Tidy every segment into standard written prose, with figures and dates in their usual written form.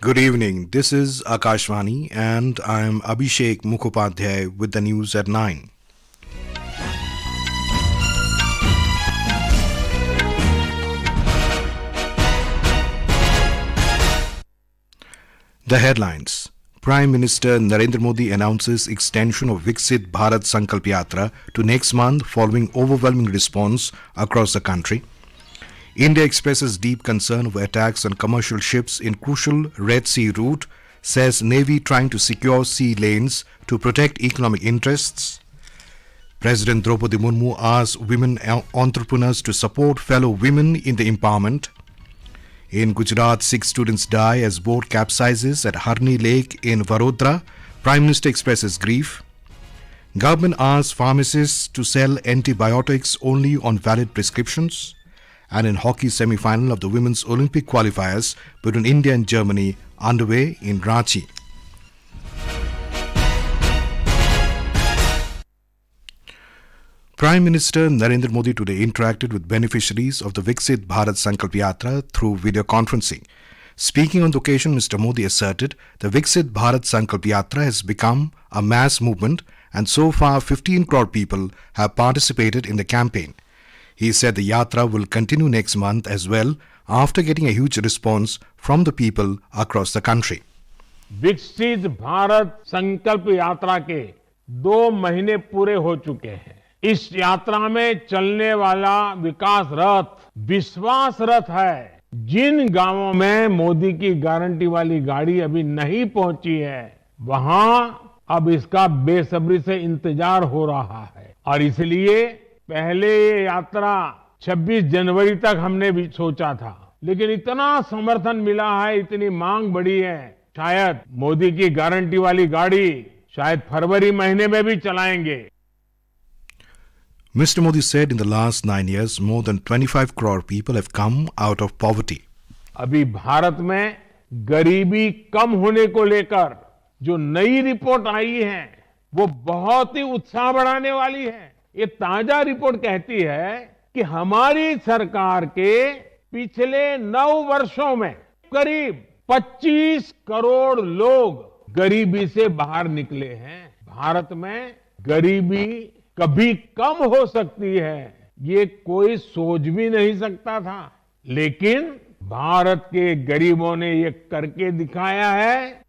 Good evening. This is Akashvani and I am Abhishek Mukhopadhyay with the news at 9. The headlines. Prime Minister Narendra Modi announces extension of Viksit Bharat Sankalp Yatra to next month following overwhelming response across the country. India expresses deep concern over attacks on commercial ships in crucial Red Sea route, says Navy trying to secure sea lanes to protect economic interests. President Droupadi Murmu asks women entrepreneurs to support fellow women in the empowerment. In Gujarat, 6 students die as boat capsizes at Harni Lake in Vadodara. Prime Minister expresses grief. Government asks pharmacists to sell antibiotics only on valid prescriptions. And in hockey semi-final of the Women's Olympic Qualifiers between India and Germany underway in Ranchi. Prime Minister Narendra Modi today interacted with beneficiaries of the Viksit Bharat Sankalp Yatra through video conferencing. Speaking on the occasion, Mr. Modi asserted the Viksit Bharat Sankalp Yatra has become a mass movement and so far 15 crore people have participated in the campaign. He said the Yatra will continue next month as well after getting a huge response from the people across the country. विकसित भारत संकल्प यात्रा के 2 महीने पूरे हो चुके हैं। इस यात्रा में चलने वाला विकास रथ विश्वास रथ है। जिन गांवों में मोदी की गारंटी वाली गाड़ी अभी नहीं पहुंची है, वहां अब इसका बेसब्री से इंतजार हो रहा है और इसलिए पहले ये यात्रा 26 जनवरी तक हमने भी सोचा था, लेकिन इतना समर्थन मिला है, इतनी मांग बढ़ी है, शायद मोदी की गारंटी वाली गाड़ी शायद फरवरी महीने में भी चलाएंगे। Mr. Modi said in the last 9 years, more than 25 crore people have come out of poverty. अभी भारत में गरीबी कम होने को लेकर जो नई रिपोर्ट आई है, वो बहुत ही उत्साह बढ़ाने वाली है। ये ताजा रिपोर्ट कहती है कि हमारी सरकार के पिछले 9 वर्षों में करीब 25 करोड़ लोग गरीबी से बाहर निकले हैं। भारत में गरीबी कभी कम हो सकती है, ये कोई सोच भी नहीं सकता था, लेकिन भारत के गरीबों ने ये करके दिखाया है।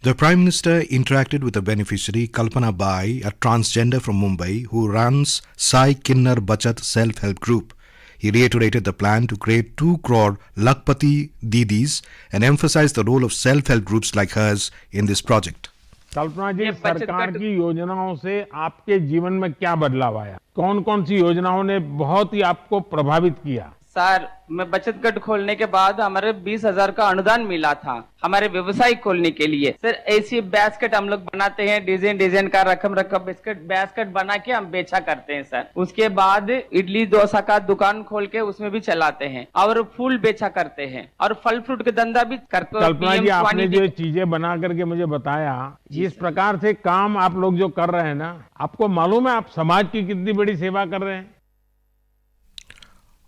The Prime Minister interacted with a beneficiary, Kalpana Bai, a transgender from Mumbai, who runs Sai Kinnar Bachat self-help group. He reiterated the plan to create 2 crore Lakpati Didis and emphasized the role of self-help groups like hers in this project. कल्पना जी, सरकार की योजनाओं से आपके जीवन में क्या बदलाव आया? कौन कौन सी योजनाओं ने बहुत ही आपको प्रभावित किया? सर, मैं बचत गट खोलने के बाद हमारे 20,000 का अनुदान मिला था हमारे व्यवसाय खोलने के लिए। सर, ऐसी बास्केट हम लोग बनाते हैं, डिजाइन का रकम बिस्किट बास्केट बना के हम बेचा करते हैं सर। उसके बाद इडली डोसा का दुकान खोल के उसमें भी चलाते हैं और फूल बेचा करते हैं और फल फ्रूट का धंधा भी करते हैं। कल्पना जी, आपने जो चीजें बना करके मुझे बताया, इस प्रकार से काम आप लोग जो कर रहे हैं ना, आपको मालूम है आप समाज की कितनी बड़ी सेवा कर रहे हैं?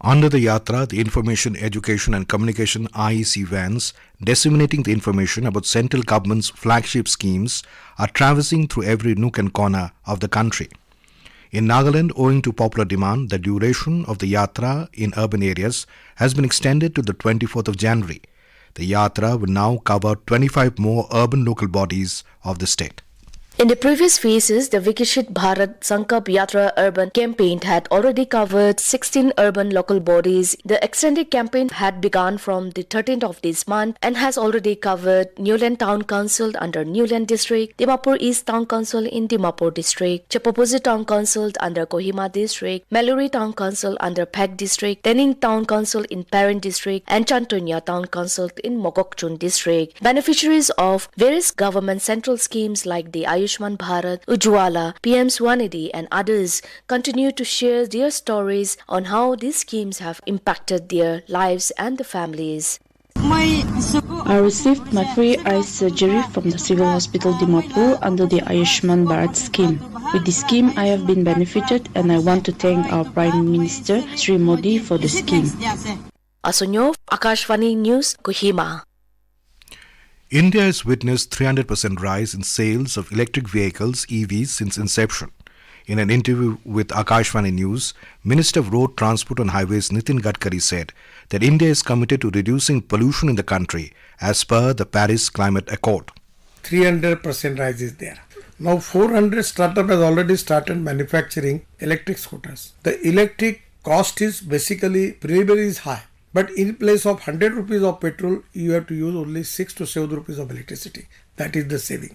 Under the Yatra, the Information, Education and Communication IEC vans disseminating the information about central government's flagship schemes are traversing through every nook and corner of the country. In Nagaland, owing to popular demand, the duration of the Yatra in urban areas has been extended to the 24th of January. The Yatra will now cover 25 more urban local bodies of the state. In the previous phases, the Viksit Bharat Sankalp Yatra urban campaign had already covered 16 urban local bodies. The extended campaign had begun from the 13th of this month and has already covered Newland Town Council under Newland District, Dimapur East Town Council in Dimapur District, Chapaposi Town Council under Kohima District, Mallory Town Council under Phek District, Tening Town Council in Parent District, and Chantonya Town Council in Mokokchung District. Beneficiaries of various government central schemes like the Ayushman Bharat, Ujjwala, PM Swanidhi and others continue to share their stories on how these schemes have impacted their lives and the families. I received my free eye surgery from the Civil Hospital Dimapur under the Ayushman Bharat scheme. With this scheme, I have been benefited and I want to thank our Prime Minister, Sri Modi, for the scheme. Asunyo, Akashvani News, Kohima. India has witnessed 300% rise in sales of electric vehicles (EVs) since inception. In an interview with Akashvani News, Minister of Road Transport and Highways Nitin Gadkari said that India is committed to reducing pollution in the country as per the Paris Climate Accord. 300% rise is there. Now 400 startup has already started manufacturing electric scooters. The electric cost is basically very is high. But in place of 100 rupees of petrol, you have to use only 6 to 7 rupees of electricity. That is the saving.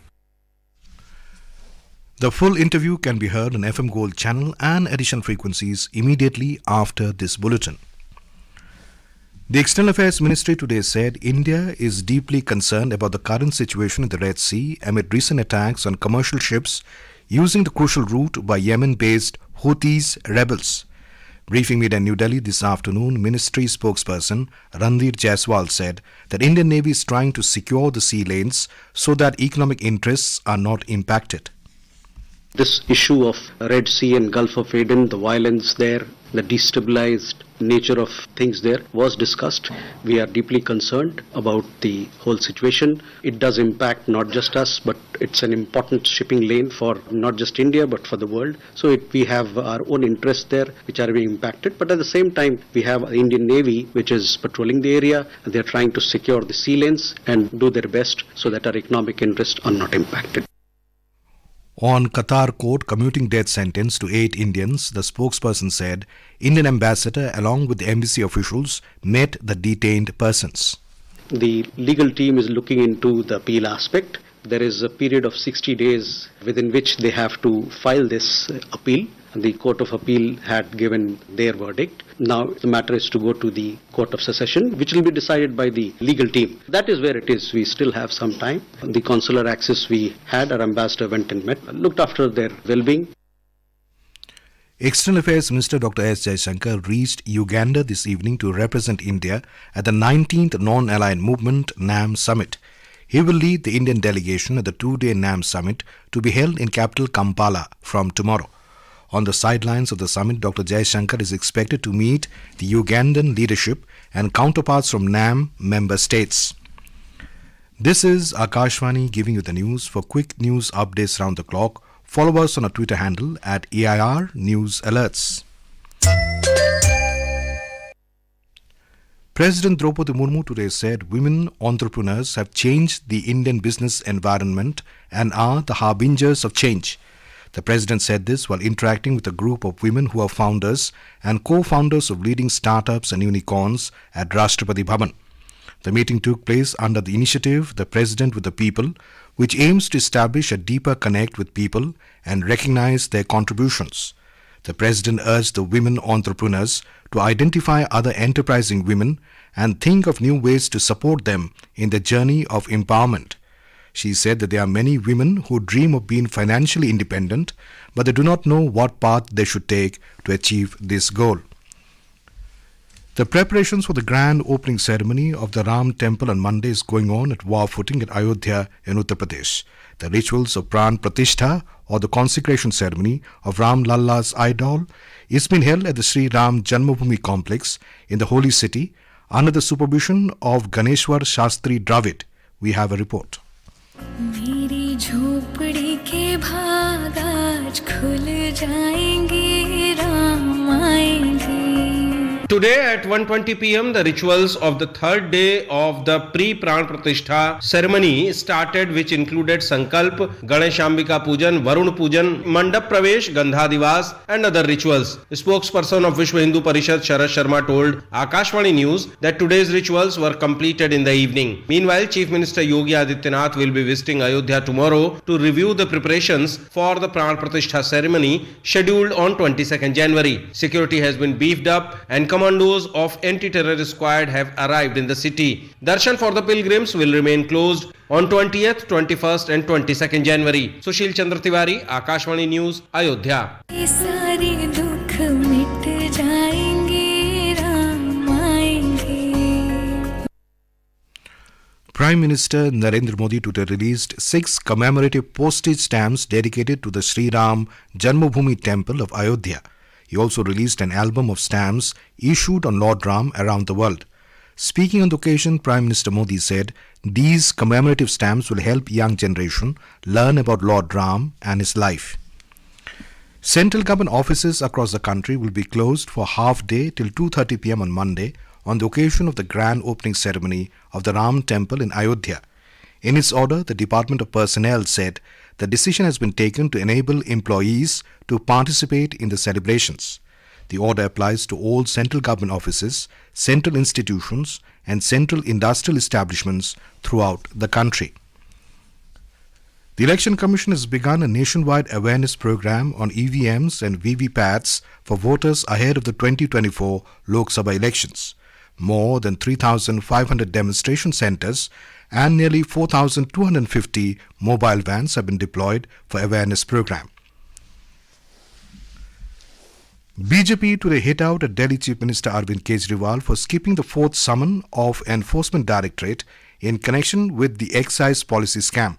The full interview can be heard on FM Gold channel and additional frequencies immediately after this bulletin. The External Affairs Ministry today said India is deeply concerned about the current situation in the Red Sea amid recent attacks on commercial ships using the crucial route by Yemen-based Houthis rebels. Briefing media in New Delhi this afternoon, Ministry spokesperson Ranveer Jaiswal said that Indian Navy is trying to secure the sea lanes so that economic interests are not impacted. This issue of Red Sea and Gulf of Aden, the violence there, the destabilized nature of things there was discussed. We are deeply concerned about the whole situation. It does impact not just us, but it's an important shipping lane for not just India, but for the world. So we have our own interests there, which are being impacted. But at the same time, we have the Indian Navy, which is patrolling the area. They're trying to secure the sea lanes and do their best so that our economic interests are not impacted. On Qatar court commuting death sentence to 8 Indians, the spokesperson said Indian ambassador along with the embassy officials met the detained persons. The legal team is looking into the appeal aspect. There is a period of 60 days within which they have to file this appeal. The Court of Appeal had given their verdict. Now the matter is to go to the Court of Secession, which will be decided by the legal team. That is where it is. We still have some time. The consular access we had, our ambassador went and met, looked after their well-being. External Affairs Minister Dr. S. Shankar reached Uganda this evening to represent India at the 19th Non-Aligned Movement NAM Summit. He will lead the Indian delegation at the 2-day NAM Summit to be held in capital Kampala from tomorrow. On the sidelines of the summit, Dr. Shankar is expected to meet the Ugandan leadership and counterparts from NAM member states. This is Akashvani giving you the news. For quick news updates round the clock, follow us on our Twitter handle at AIR News Alerts. President Droupadi Murmu today said women entrepreneurs have changed the Indian business environment and are the harbingers of change. The President said this while interacting with a group of women who are founders and co-founders of leading startups and unicorns at Rashtrapati Bhavan. The meeting took place under the initiative The President with the People, which aims to establish a deeper connect with people and recognize their contributions. The President urged the women entrepreneurs to identify other enterprising women and think of new ways to support them in their journey of empowerment. She said that there are many women who dream of being financially independent, but they do not know what path they should take to achieve this goal. The preparations for the grand opening ceremony of the Ram temple on Monday is going on at war footing at Ayodhya in Uttar Pradesh. The rituals of Pran Pratishtha or the consecration ceremony of Ram Lalla's idol is being held at the Sri Ram Janmabhoomi complex in the holy city under the supervision of Ganeshwar Shastri Dravid. We have a report. मेरी झोपड़ी के भाग आज खुल जाएंगे राम आएंगे. Today at 1:20 p.m. the rituals of the third day of the pre-Pran Pratishtha ceremony started, which included Sankalp, Ganeshambika Pujan, Varun Pujan, Mandap Pravesh, Gandhadivas and other rituals. The spokesperson of Vishwa Hindu Parishad Sharad Sharma told Akashvani News that today's rituals were completed in the evening. Meanwhile, Chief Minister Yogi Adityanath will be visiting Ayodhya tomorrow to review the preparations for the Pran Pratishtha ceremony scheduled on 22nd January. Security has been beefed up and commandos of anti-terrorist squad have arrived in the city. Darshan for the pilgrims will remain closed on 20th, 21st and 22nd January. Sushil Chandra Tiwari, Akashvani News, Ayodhya. Prime Minister Narendra Modi today released 6 commemorative postage stamps dedicated to the Sri Ram Janmabhoomi temple of Ayodhya. He also released an album of stamps issued on Lord Ram around the world. Speaking on the occasion, Prime Minister Modi said these commemorative stamps will help young generation learn about Lord Ram and his life. Central government offices across the country will be closed for half day till 2:30 p.m. on Monday on the occasion of the grand opening ceremony of the Ram Temple in Ayodhya. In its order, the Department of Personnel said the decision has been taken to enable employees to participate in the celebrations. The order applies to all central government offices, central institutions and central industrial establishments throughout the country. The Election Commission has begun a nationwide awareness program on EVMs and VVPATs for voters ahead of the 2024 Lok Sabha elections. More than 3,500 demonstration centres and nearly 4,250 mobile vans have been deployed for awareness program. BJP today hit out at Delhi Chief Minister Arvind Kejriwal for skipping the fourth summon of Enforcement Directorate in connection with the excise policy scam.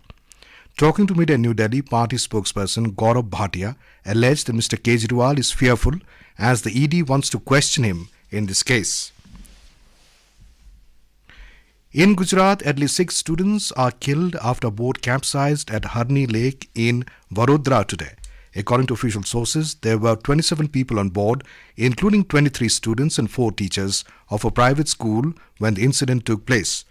Talking to media in New Delhi, party spokesperson Gaurav Bhatia alleged that Mr. Kejriwal is fearful as the ED wants to question him in this case. In Gujarat, at least 6 students are killed after a boat capsized at Harni lake in Vadodara today. According to official sources, there were 27 people on board, including 23 students and 4 teachers of a private school when the incident took place.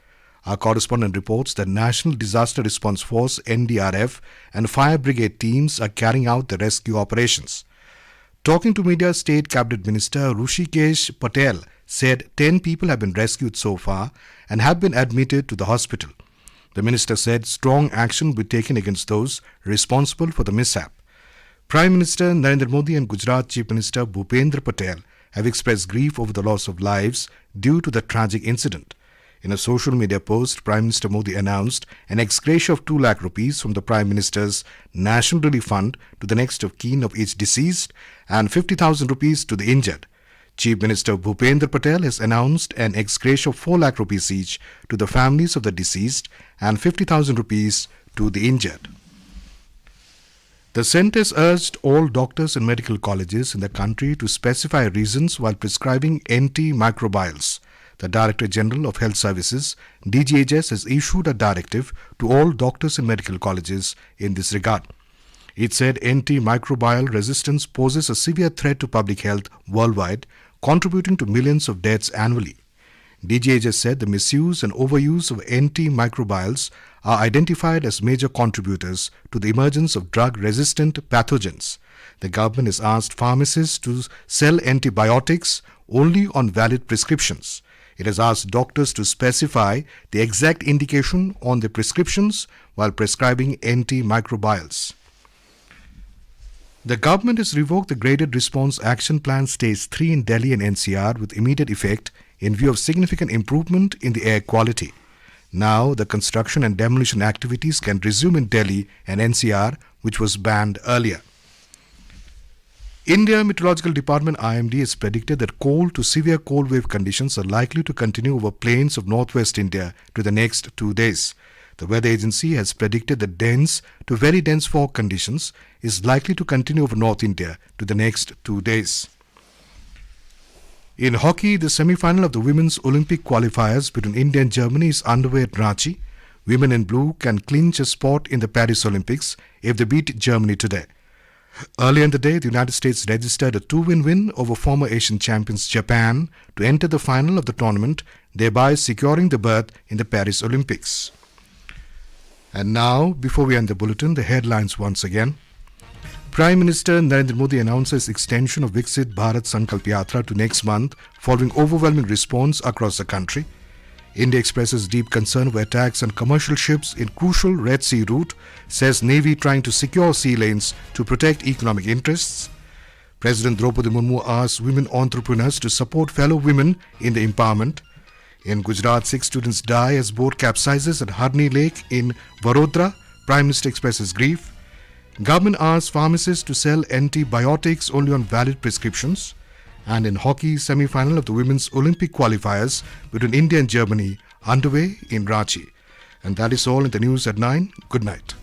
Our correspondent reports that National Disaster Response Force NDRF and fire brigade teams are carrying out the rescue operations. Talking to media, State Cabinet Minister Hrishikesh Patel said 10 people have been rescued so far and have been admitted to the hospital. The minister said strong action will be taken against those responsible for the mishap. Prime Minister Narendra Modi and Gujarat Chief Minister Bhupendra Patel have expressed grief over the loss of lives due to the tragic incident. In a social media post, Prime Minister Modi announced an ex gratia of 2 lakh rupees from the Prime Minister's National Relief Fund to the next of kin of each deceased and 50,000 rupees to the injured. Chief Minister Bhupendra Patel has announced an ex gratia of 4 lakh rupees each to the families of the deceased and 50,000 rupees to the injured. The Centre has urged all doctors and medical colleges in the country to specify reasons while prescribing antimicrobials. The Director General of Health Services, DGHS, has issued a directive to all doctors and medical colleges in this regard. It said antimicrobial resistance poses a severe threat to public health worldwide, contributing to millions of deaths annually. DGHS said the misuse and overuse of antimicrobials are identified as major contributors to the emergence of drug-resistant pathogens. The government has asked pharmacists to sell antibiotics only on valid prescriptions. It has asked doctors to specify the exact indication on the prescriptions while prescribing antimicrobials. The government has revoked the Graded Response Action Plan Stage 3 in Delhi and NCR with immediate effect in view of significant improvement in the air quality. Now, the construction and demolition activities can resume in Delhi and NCR, which was banned earlier. India Meteorological Department IMD has predicted that cold to severe cold wave conditions are likely to continue over plains of northwest India to the next 2 days. The weather agency has predicted that dense to very dense fog conditions is likely to continue over North India to the next 2 days. In hockey, the semi-final of the Women's Olympic Qualifiers between India and Germany is underway at Ranchi. Women in blue can clinch a spot in the Paris Olympics if they beat Germany today. Earlier in the day, the United States registered a 2-win win over former Asian champions Japan to enter the final of the tournament, thereby securing the berth in the Paris Olympics. And now, before we end the bulletin, the headlines once again. Prime Minister Narendra Modi announces extension of Viksit Bharat Sankalp Yatra to next month following overwhelming response across the country. India expresses deep concern over attacks on commercial ships in crucial Red Sea route, says Navy trying to secure sea lanes to protect economic interests. President Droupadi Murmu asks women entrepreneurs to support fellow women in the empowerment. In Gujarat, 6 students die as boat capsizes at Harni lake in Vadodara. Prime Minister expresses grief. Government asks pharmacists to sell antibiotics only on valid prescriptions. And in hockey, semi-final of the Women's Olympic Qualifiers between India and Germany underway in Ranchi. And that is all in the news at 9. Good night.